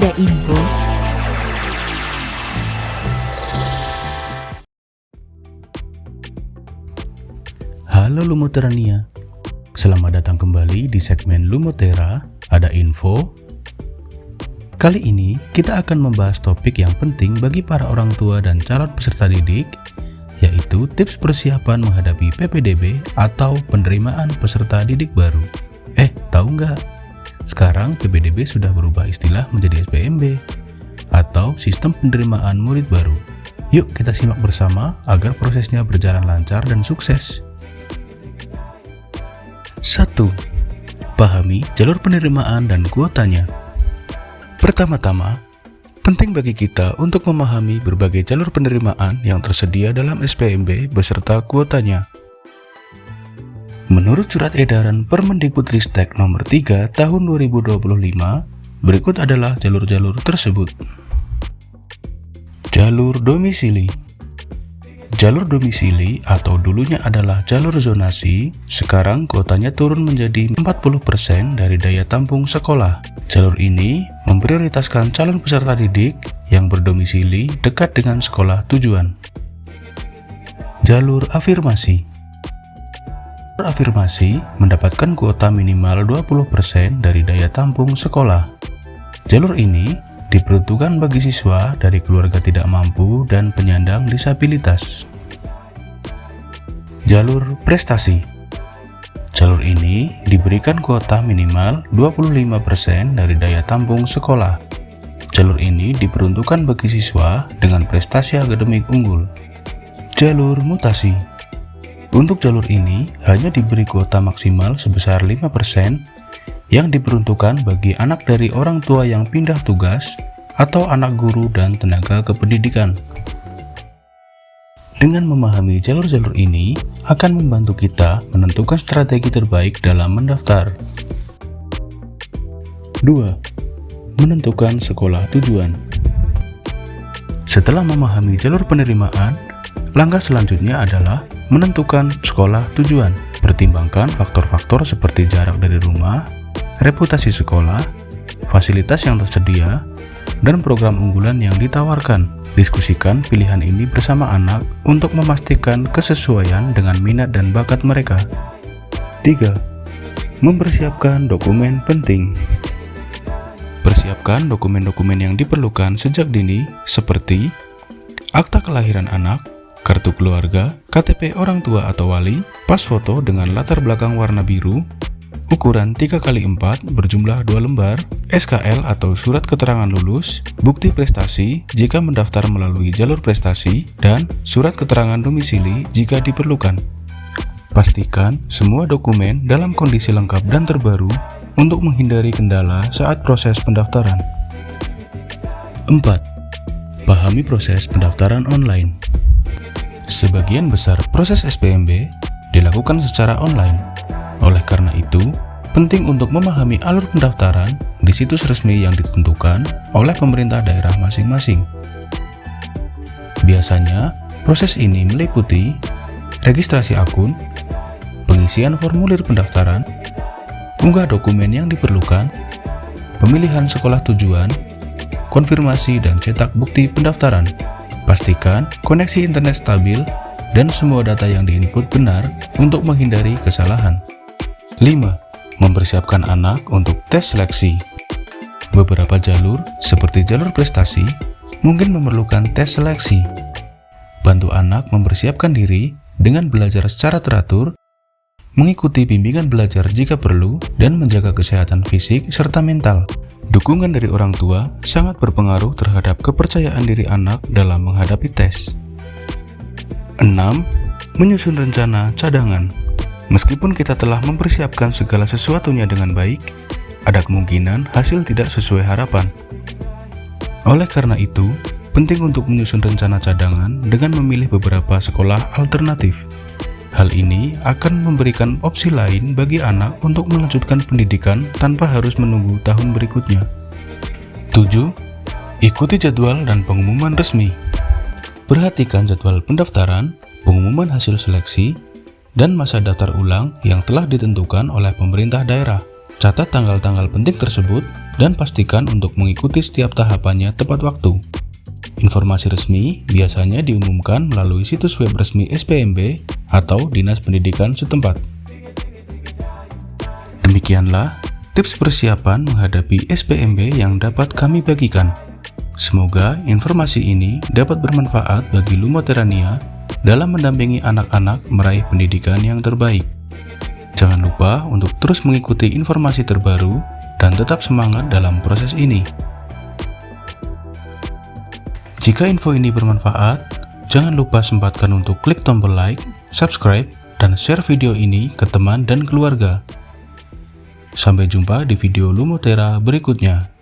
ada info. Halo Lumoterania, selamat datang kembali di segmen Lumotera, ada info. Kali ini kita akan membahas topik yang penting bagi para orang tua dan calon peserta didik, yaitu tips persiapan menghadapi PPDB atau penerimaan peserta didik baru. Tahu nggak? Sekarang PPDB sudah berubah istilah menjadi SPMB atau Sistem Penerimaan Murid Baru. Yuk kita simak bersama agar prosesnya berjalan lancar dan sukses. 1. Pahami jalur penerimaan dan kuotanya. Pertama-tama, penting bagi kita untuk memahami berbagai jalur penerimaan yang tersedia dalam SPMB beserta kuotanya. Menurut Surat Edaran Permendikbudristek Nomor 3 Tahun 2025, berikut adalah jalur-jalur tersebut. Jalur domisili. Jalur domisili atau dulunya adalah jalur zonasi, sekarang kuotanya turun menjadi 40% dari daya tampung sekolah. Jalur ini memprioritaskan calon peserta didik yang berdomisili dekat dengan sekolah tujuan. Jalur afirmasi. Jalur afirmasi mendapatkan kuota minimal 20% dari daya tampung sekolah. Jalur ini diperuntukkan bagi siswa dari keluarga tidak mampu dan penyandang disabilitas. Jalur prestasi. Jalur ini diberikan kuota minimal 25% dari daya tampung sekolah. Jalur ini diperuntukkan bagi siswa dengan prestasi akademik unggul. Jalur mutasi. Untuk jalur ini hanya diberi kuota maksimal sebesar 5% yang diperuntukkan bagi anak dari orang tua yang pindah tugas atau anak guru dan tenaga kependidikan. Dengan memahami jalur-jalur ini akan membantu kita menentukan strategi terbaik dalam mendaftar. 2. Menentukan sekolah tujuan. Setelah memahami jalur penerimaan, langkah selanjutnya adalah menentukan sekolah tujuan. Pertimbangkan faktor-faktor seperti jarak dari rumah, reputasi sekolah, fasilitas yang tersedia, dan program unggulan yang ditawarkan. Diskusikan pilihan ini bersama anak untuk memastikan kesesuaian dengan minat dan bakat mereka. 3. Mempersiapkan dokumen penting. Persiapkan dokumen-dokumen yang diperlukan sejak dini seperti akta kelahiran anak, kartu keluarga, KTP orang tua atau wali, pas foto dengan latar belakang warna biru, ukuran 3x4 berjumlah 2 lembar, SKL atau surat keterangan lulus, bukti prestasi jika mendaftar melalui jalur prestasi, dan surat keterangan domisili jika diperlukan. Pastikan semua dokumen dalam kondisi lengkap dan terbaru untuk menghindari kendala saat proses pendaftaran. 4. Pahami proses pendaftaran online. Sebagian besar proses SPMB dilakukan secara online. Oleh karena itu, penting untuk memahami alur pendaftaran di situs resmi yang ditentukan oleh pemerintah daerah masing-masing. Biasanya, proses ini meliputi registrasi akun, pengisian formulir pendaftaran, unggah dokumen yang diperlukan, pemilihan sekolah tujuan, konfirmasi dan cetak bukti pendaftaran. Pastikan koneksi internet stabil dan semua data yang diinput benar untuk menghindari kesalahan. 5. Mempersiapkan anak untuk tes seleksi. Beberapa jalur, seperti jalur prestasi, mungkin memerlukan tes seleksi. Bantu anak mempersiapkan diri dengan belajar secara teratur, mengikuti bimbingan belajar jika perlu, dan menjaga kesehatan fisik serta mental. Dukungan dari orang tua sangat berpengaruh terhadap kepercayaan diri anak dalam menghadapi tes. 6. Menyusun rencana cadangan. Meskipun kita telah mempersiapkan segala sesuatunya dengan baik, ada kemungkinan hasil tidak sesuai harapan. Oleh karena itu, penting untuk menyusun rencana cadangan dengan memilih beberapa sekolah alternatif. Hal ini akan memberikan opsi lain bagi anak untuk melanjutkan pendidikan tanpa harus menunggu tahun berikutnya. 7. Ikuti jadwal dan pengumuman resmi. Perhatikan jadwal pendaftaran, pengumuman hasil seleksi, dan masa daftar ulang yang telah ditentukan oleh pemerintah daerah. Catat tanggal-tanggal penting tersebut dan pastikan untuk mengikuti setiap tahapannya tepat waktu. Informasi resmi biasanya diumumkan melalui situs web resmi SPMB atau Dinas Pendidikan setempat. Demikianlah tips persiapan menghadapi SPMB yang dapat kami bagikan. Semoga informasi ini dapat bermanfaat bagi Lumoterania dalam mendampingi anak-anak meraih pendidikan yang terbaik. Jangan lupa untuk terus mengikuti informasi terbaru dan tetap semangat dalam proses ini. Jika info ini bermanfaat, jangan lupa sempatkan untuk klik tombol like, subscribe, dan share video ini ke teman dan keluarga. Sampai jumpa di video Lumotera berikutnya.